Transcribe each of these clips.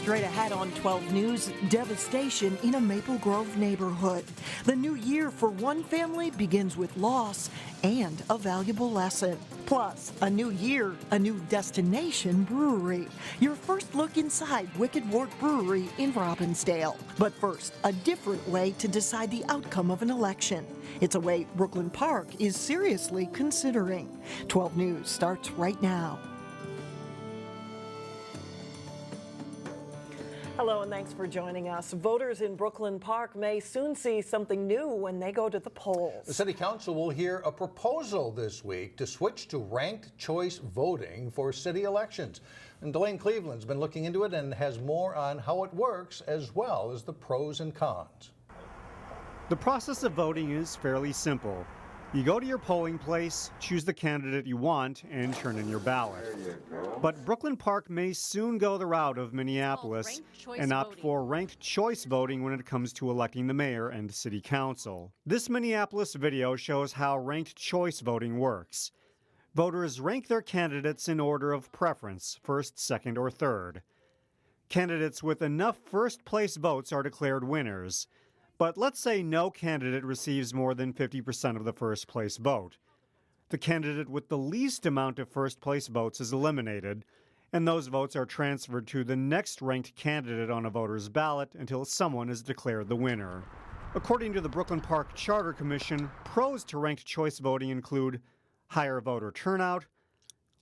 Straight ahead on 12 News, devastation in a Maple Grove neighborhood. The new year for one family begins with loss and a valuable lesson. Plus, a new year, a new destination brewery. Your first look inside Wicked Wort Brewery in Robbinsdale. But first, a different way to decide the outcome of an election. It's a way Brooklyn Park is seriously considering. 12 News starts right now. Hello and thanks for joining us. Voters in Brooklyn Park may soon see something new when they go to the polls. The City Council will hear a proposal this week to switch to ranked choice voting for city elections. And Delane Cleveland's been looking into it and has more on how it works as well as the pros and cons. The process of voting is fairly simple. You go to your polling place, choose the candidate you want, and turn in your ballot. But Brooklyn Park may soon go the route of Minneapolis and opt for ranked choice voting when it comes to electing the mayor and city council. This Minneapolis video shows how ranked choice voting works. Voters rank their candidates in order of preference, first, second, or third. Candidates with enough first-place votes are declared winners. But let's say no candidate receives more than 50% of the first-place vote. The candidate with the least amount of first-place votes is eliminated, and those votes are transferred to the next ranked candidate on a voter's ballot until someone is declared the winner. According to the Brooklyn Park Charter Commission, pros to ranked choice voting include higher voter turnout,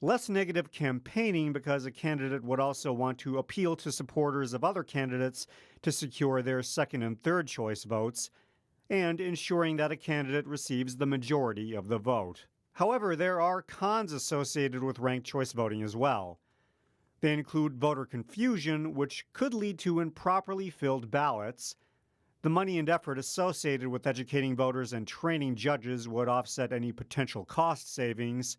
less negative campaigning because a candidate would also want to appeal to supporters of other candidates to secure their second and third choice votes, and ensuring that a candidate receives the majority of the vote. However, there are cons associated with ranked choice voting as well. They include voter confusion, which could lead to improperly filled ballots. The money and effort associated with educating voters and training judges would offset any potential cost savings,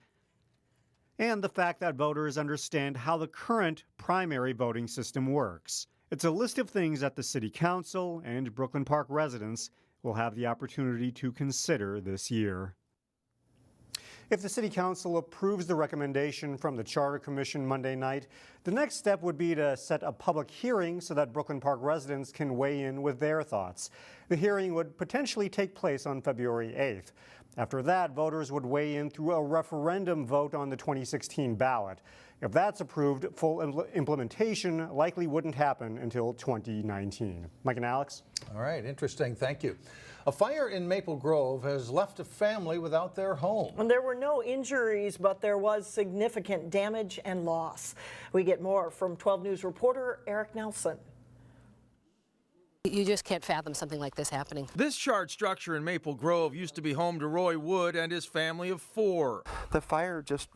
and the fact that voters understand how the current primary voting system works. It's a list of things that the City Council and Brooklyn Park residents will have the opportunity to consider this year. If the City Council approves the recommendation from the Charter Commission Monday night, the next step would be to set a public hearing so that Brooklyn Park residents can weigh in with their thoughts. The hearing would potentially take place on February 8th. After that, voters would weigh in through a referendum vote on the 2016 ballot. If that's approved, full implementation likely wouldn't happen until 2019. Mike and Alex? All right, interesting. Thank you. A fire in Maple Grove has left a family without their home. And there were no injuries, but there was significant damage and loss. We get more from 12 News reporter Eric Nelson. You just can't fathom something like this happening. This charred structure in Maple Grove used to be home to Roy Wood and his family of 4. The fire just,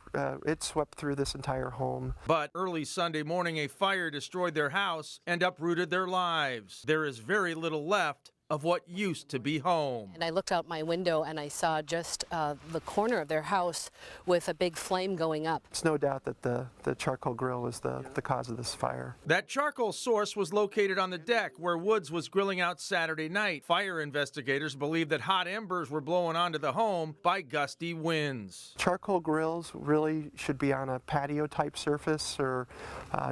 it swept through this entire home. But early Sunday morning, a fire destroyed their house and uprooted their lives. There is very little left of what used to be home. And I looked out my window and I saw just the corner of their house with a big flame going up. It's no doubt that the charcoal grill is the cause of this fire. That charcoal source was located on the deck where Woods was grilling out Saturday night. Fire investigators believe that hot embers were blown onto the home by gusty winds. Charcoal grills really should be on a patio type surface or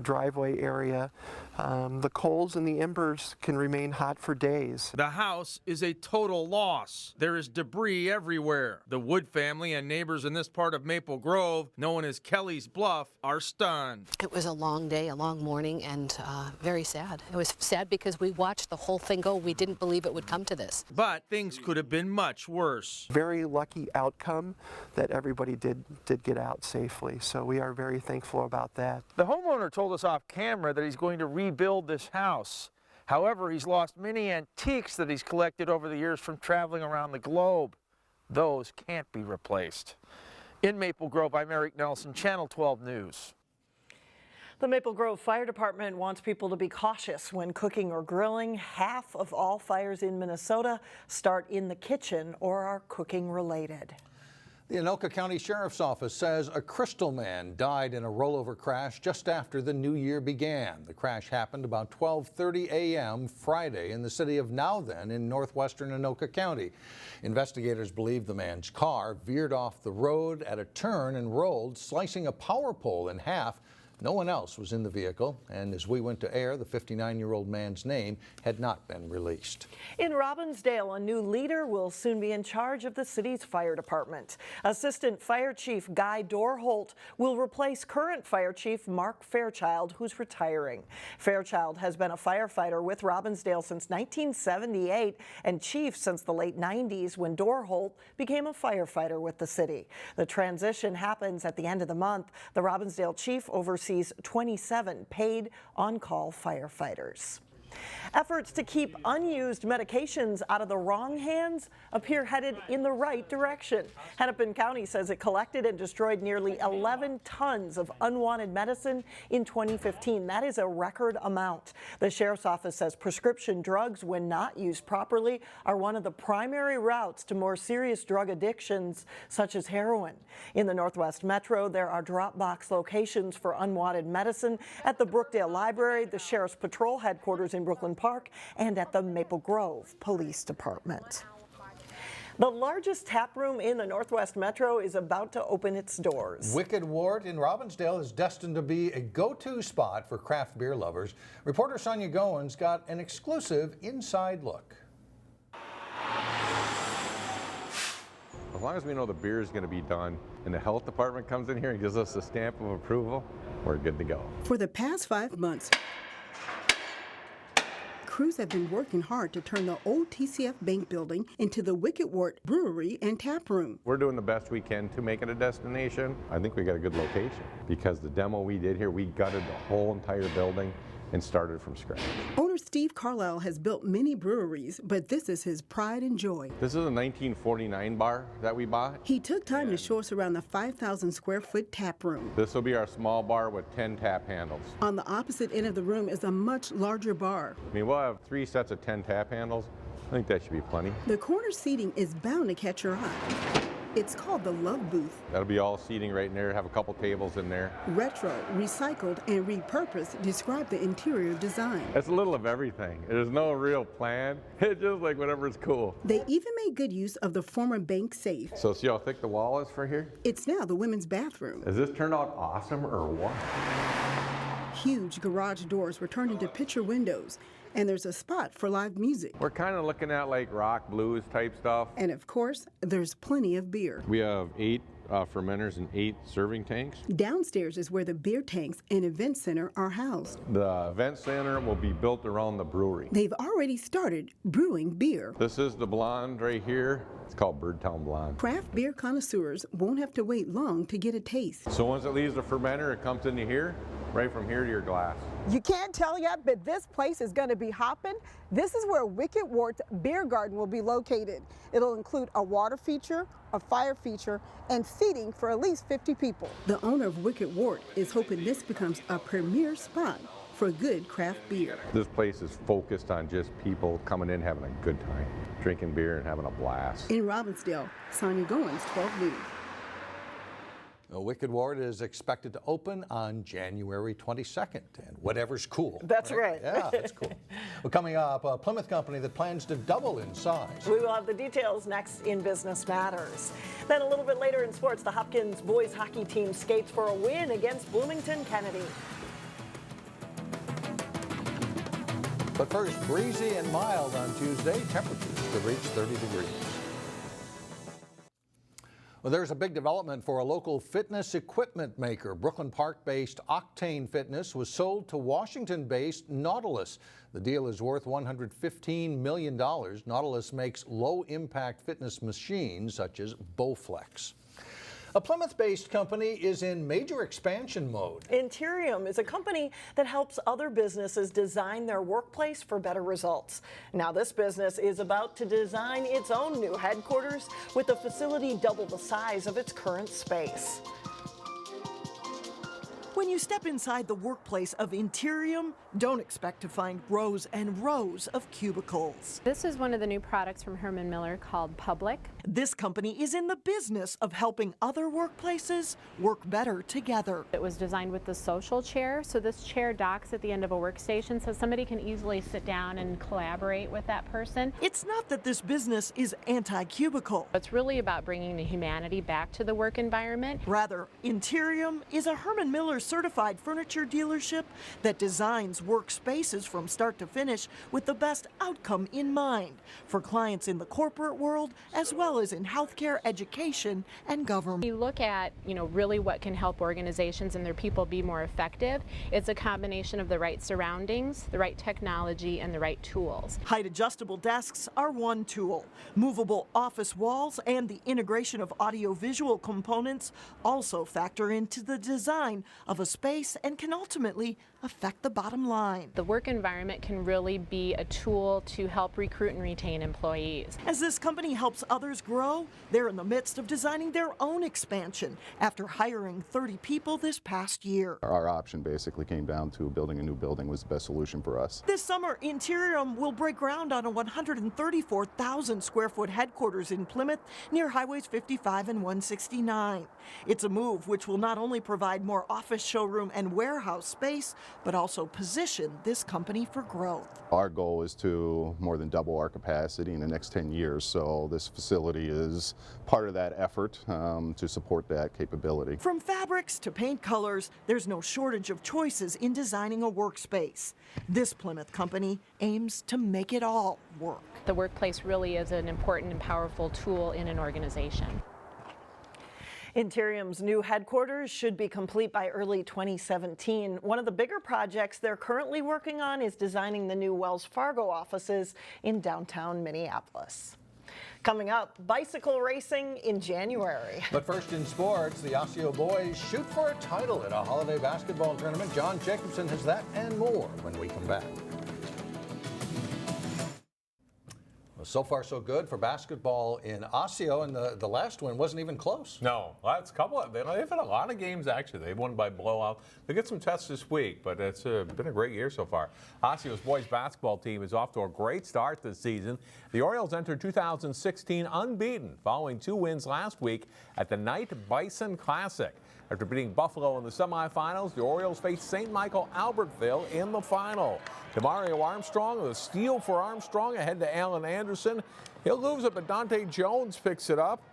driveway area. The coals and the embers can remain hot for days. The house is a total loss. There is debris everywhere. The Wood family and neighbors in this part of Maple Grove, known as Kelly's Bluff, are stunned. It was a long day, a long morning, and very sad. It was sad because we watched the whole thing go. We didn't believe it would come to this. But things could have been much worse. Very lucky outcome that everybody did get out safely. So we are very thankful about that. The homeowner told us off camera that he's going to rebuild this house. However, he's lost many antiques that he's collected over the years from traveling around the globe. Those can't be replaced. In Maple Grove, I'm Eric Nelson, Channel 12 News. The Maple Grove Fire Department wants people to be cautious when cooking or grilling. Half of all fires in Minnesota start in the kitchen or are cooking related. The Anoka County Sheriff's Office says a Crystal man died in a rollover crash just after the new year began. The crash happened about 12:30 a.m. Friday in the city of Nowthen in northwestern Anoka County. Investigators believe the man's car veered off the road at a turn and rolled, slicing a power pole in half. No one else was in the vehicle, and as we went to air, the 59-year-old man's name had not been released. In Robbinsdale, a new leader will soon be in charge of the city's fire department. Assistant Fire Chief Guy Dorholt will replace current Fire Chief Mark Fairchild, who's retiring. Fairchild has been a firefighter with Robbinsdale since 1978 and chief since the late 90s when Dorholt became a firefighter with the city. The transition happens at the end of the month. The Robbinsdale chief oversees 27 paid on-call firefighters. Efforts to keep unused medications out of the wrong hands appear headed in the right direction. Hennepin County says it collected and destroyed nearly 11 tons of unwanted medicine in 2015. That is a record amount. The sheriff's office says prescription drugs, when not used properly, are one of the primary routes to more serious drug addictions, such as heroin. In the Northwest Metro, there are drop box locations for unwanted medicine at the Brookdale Library, the Sheriff's Patrol headquarters in Brooklyn Park, and at the Maple Grove Police Department. The largest tap room in the Northwest Metro is about to open its doors. Wicked Wort in Robbinsdale is destined to be a go-to spot for craft beer lovers. Reporter Sonia Goins got an exclusive inside look. As long as we know the beer is going to be done and the health department comes in here and gives us a stamp of approval, we're good to go. For the past 5 months, crews have been working hard to turn the old TCF Bank building into the Wicked Wort Brewery and Tap Room. We're doing the best we can to make it a destination. I think we got a good location because the demo we did here, we gutted the whole entire building and started from scratch. Owner Steve Carlisle has built many breweries, but this is his pride and joy. This is a 1949 bar that we bought. He took time to show us around the 5,000 square foot tap room. This will be our small bar with 10 tap handles. On the opposite end of the room is a much larger bar. I mean, we'll have 3 sets of 10 tap handles. I think that should be plenty. The corner seating is bound to catch your eye. It's called the Love Booth. That'll be all seating right in there, have a couple tables in there. Retro, recycled, and repurposed describe the interior design. It's a little of everything. There's no real plan. It's just like whatever's cool. They even made good use of the former bank safe. So see how thick the wall is for here? It's now the women's bathroom. Has this turned out awesome or what? Huge garage doors were turned into picture windows, and there's a spot for live music. We're kind of looking at like rock, blues type stuff. And of course, there's plenty of beer. We have 8 fermenters and 8 serving tanks. Downstairs is where the beer tanks and event center are housed. The event center will be built around the brewery. They've already started brewing beer. This is the blonde right here. It's called Birdtown Blonde. Craft beer connoisseurs won't have to wait long to get a taste. So once it leaves the fermenter, it comes into here, right from here to your glass. You can't tell yet, but this place is going to be hopping. This is where Wicked Wort Beer Garden will be located. It'll include a water feature, a fire feature, and seating for at least 50 people. The owner of Wicked Wort is hoping this becomes a premier spot for good craft beer. This place is focused on just people coming in having a good time, drinking beer and having a blast. In Robbinsdale, Sonia Goins, 12 News. Wicked Wort is expected to open on January 22nd, and whatever's cool. That's right. Yeah, that's cool. Well, coming up, a Plymouth company that plans to double in size. We will have the details next in Business Matters. Then a little bit later in sports, the Hopkins boys hockey team skates for a win against Bloomington Kennedy. But first, breezy and mild on Tuesday. Temperatures could reach 30 degrees. Well, there's a big development for a local fitness equipment maker. Brooklyn Park-based Octane Fitness was sold to Washington-based Nautilus. The deal is worth $115 million. Nautilus makes low-impact fitness machines such as Bowflex. A Plymouth-based company is in major expansion mode. Intereum is a company that helps other businesses design their workplace for better results. Now this business is about to design its own new headquarters with a facility double the size of its current space. When you step inside the workplace of Intereum, don't expect to find rows and rows of cubicles. This is one of the new products from Herman Miller called Public. This company is in the business of helping other workplaces work better together. It was designed with the social chair, so this chair docks at the end of a workstation so somebody can easily sit down and collaborate with that person. It's not that this business is anti-cubicle. It's really about bringing the humanity back to the work environment. Rather, Intereum is a Herman Miller certified furniture dealership that designs workspaces from start to finish with the best outcome in mind for clients in the corporate world as well as in healthcare, education, and government. We look at, really what can help organizations and their people be more effective. It's a combination of the right surroundings, the right technology, and the right tools. Height adjustable desks are one tool. Movable office walls and the integration of audio-visual components also factor into the design of a space and can ultimately affect the bottom line. The work environment can really be a tool to help recruit and retain employees. As this company helps others grow, they're in the midst of designing their own expansion after hiring 30 people this past year. Our option basically came down to building a new building was the best solution for us. This summer, Intereum will break ground on a 134,000 square foot headquarters in Plymouth near Highways 55 and 169. It's a move which will not only provide more office, showroom, and warehouse space, but also position this company for growth. Our goal is to more than double our capacity in the next 10 years, so this facility is part of that effort to support that capability. From fabrics to paint colors, there's no shortage of choices in designing a workspace. This Plymouth company aims to make it all work. The workplace really is an important and powerful tool in an organization. Intereum's new headquarters should be complete by early 2017. One of the bigger projects they're currently working on is designing the new Wells Fargo offices in downtown Minneapolis. Coming up, bicycle racing in January. But first in sports, the Osseo boys shoot for a title at a holiday basketball tournament. John Jacobson has that and more when we come back. So far, so good for basketball in Osseo, and the last win wasn't even close. No, that's a couple. They've had a lot of games actually. They've won by blowout. They get some tests this week, but it's been a great year so far. Osseo's boys basketball team is off to a great start this season. The Orioles entered 2016 unbeaten, following 2 wins last week at the Night Bison Classic. After beating Buffalo in the semifinals, the Orioles faced St. Michael Albertville in the final. Demario Armstrong with a steal for Armstrong ahead to Alan Anderson. He'll lose it, but Dante Jones picks it up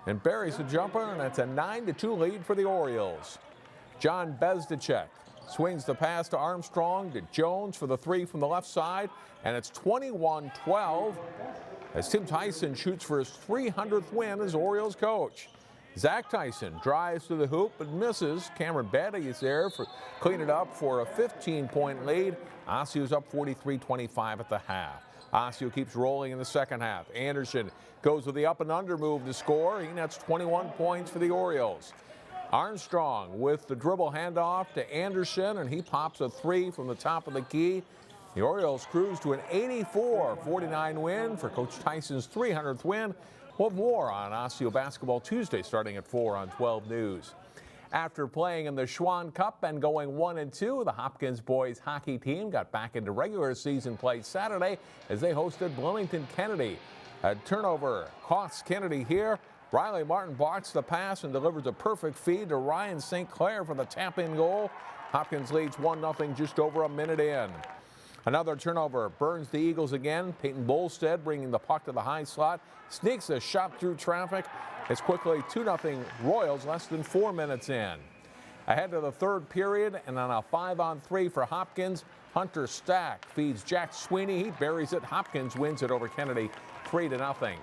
and buries the jumper, and it's a 9-2 lead for the Orioles. John Bezdacek swings the pass to Armstrong to Jones for the 3 from the left side, and it's 21-12 as Tim Tyson shoots for his 300th win as Orioles coach. Zach Tyson drives to the hoop but misses. Cameron Betty is there for clean it up for a 15-point lead. Osseo's up 43-25 at the half. Osseo keeps rolling in the second half. Anderson goes with the up and under move to score. He nets 21 points for the Orioles. Armstrong with the dribble handoff to Anderson, and he pops a 3 from the top of the key. The Orioles cruise to an 84-49 win for Coach Tyson's 300th win. We'll have more on Osseo Basketball Tuesday starting at 4 on 12 News. After playing in the Schwann Cup and going 1-2, the Hopkins boys hockey team got back into regular season play Saturday as they hosted Bloomington Kennedy. A turnover costs Kennedy here. Riley Martin blocks the pass and delivers a perfect feed to Ryan St. Clair for the tap-in goal. Hopkins leads 1-0 just over a minute in. Another turnover burns the Eagles again. Peyton Bolstead bringing the puck to the high slot, sneaks a shot through traffic. It's quickly 2-0 Royals less than 4 minutes in. Ahead to the third period, and on a 5-on-3 for Hopkins, Hunter Stack feeds Jack Sweeney. He buries it. Hopkins wins it over Kennedy 3-0.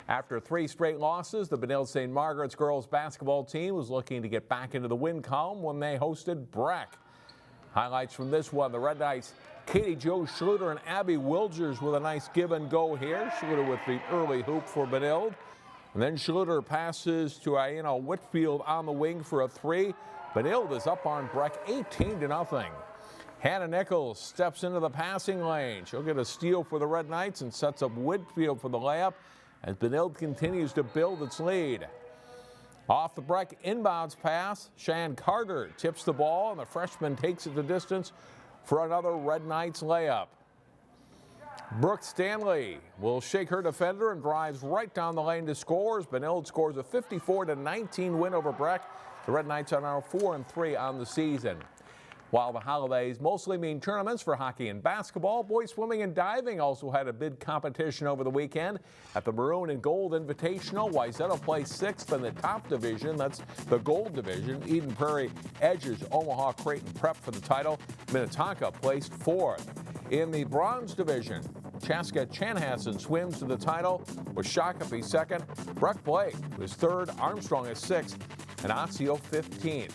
After 3 straight losses, the Benilde-St. Margaret's girls basketball team was looking to get back into the win column when they hosted Breck. Highlights from this one, the Red Knights Katie Jo Schluter and Abby Wilgers with a nice give and go here. Schluter with the early hoop for Benilde. And then Schluter passes to Aina Whitfield on the wing for a 3. Benilde is up on Breck 18-0. Hannah Nichols steps into the passing lane. She'll get a steal for the Red Knights and sets up Whitfield for the layup as Benilde continues to build its lead. Off the Breck inbounds pass, Shan Carter tips the ball and the freshman takes it the distance for another Red Knights layup. Brooke Stanley will shake her defender and drives right down the lane to score. Benilde scores a 54-19 win over Breck. The Red Knights are now 4-3 on the season. While the holidays mostly mean tournaments for hockey and basketball, boys swimming and diving also had a big competition over the weekend. At the Maroon and Gold Invitational, Wayzata placed 6th in the top division. That's the gold division. Eden Prairie edges Omaha Creighton Prep for the title. Minnetonka placed 4th. In the bronze division, Chaska Chanhassen swims to the title, with Shakopee 2nd. Breck Blake was 3rd, Armstrong is 6th, and Osseo 15th.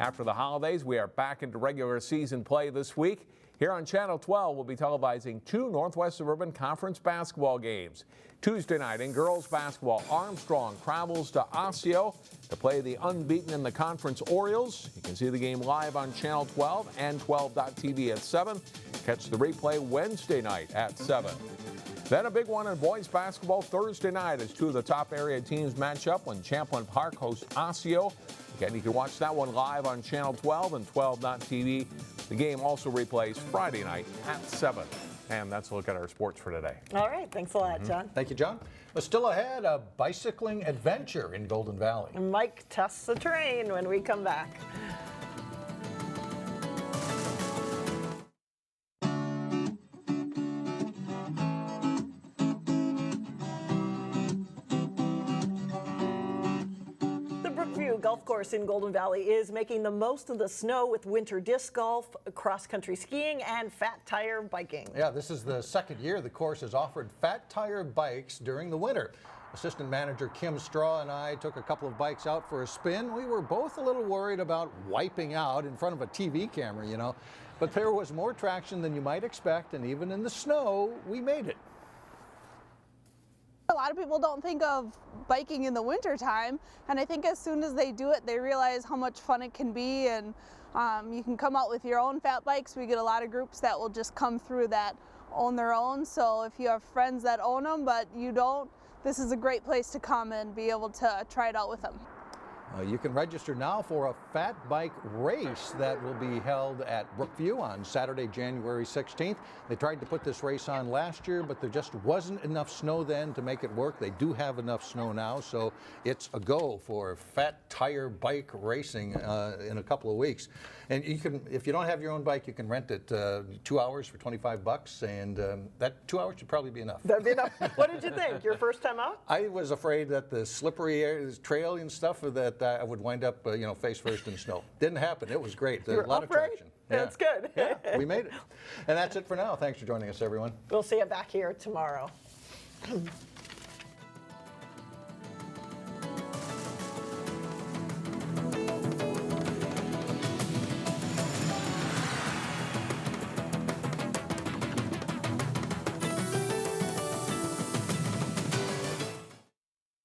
After the holidays, we are back into regular season play this week. Here on Channel 12, we'll be televising 2 Northwest Suburban Conference basketball games. Tuesday night in girls basketball, Armstrong travels to Osseo to play the unbeaten in the conference Orioles. You can see the game live on Channel 12 and 12.tv at 7. Catch the replay Wednesday night at 7. Then a big one in boys basketball Thursday night as 2 of the top area teams match up when Champlain Park hosts Osseo. Again, you can watch that one live on Channel 12 and 12.tv. The game also replays Friday night at 7. And that's a look at our sports for today. All right, thanks a lot, John. Thank you, John. But still ahead, a bicycling adventure in Golden Valley. Mike tests the terrain when we come back. Brookview Golf Course in Golden Valley is making the most of the snow with winter disc golf, cross-country skiing, and fat tire biking. Yeah, this is the second year the course has offered fat tire bikes during the winter. Assistant manager Kim Straw and I took a couple of bikes out for a spin. We were both a little worried about wiping out in front of a TV camera, you know, but there was more traction than you might expect, and even in the snow, we made it. A lot of people don't think of biking in the winter time, and I think as soon as they do it, they realize how much fun it can be, and you can come out with your own fat bikes. We get a lot of groups that will just come through that own their own, so if you have friends that own them but you don't, this is a great place to come and be able to try it out with them. You can register now for a fat bike race that will be held at Brookview on Saturday, January 16th. They tried to put this race on last year, but there just wasn't enough snow then to make it work. They do have enough snow now, so it's a go for fat tire bike racing in a couple of weeks. And you can, if you don't have your own bike, you can rent it 2 hours for $25, and that 2 hours should probably be enough. That'd be enough. What did you think? Your first time out? I was afraid that the slippery trail and stuff that I would wind up, face first in snow. Didn't happen. It was great. There's a lot of traction. That's good. Yeah, we made it. And that's it for now. Thanks for joining us, everyone. We'll see you back here tomorrow.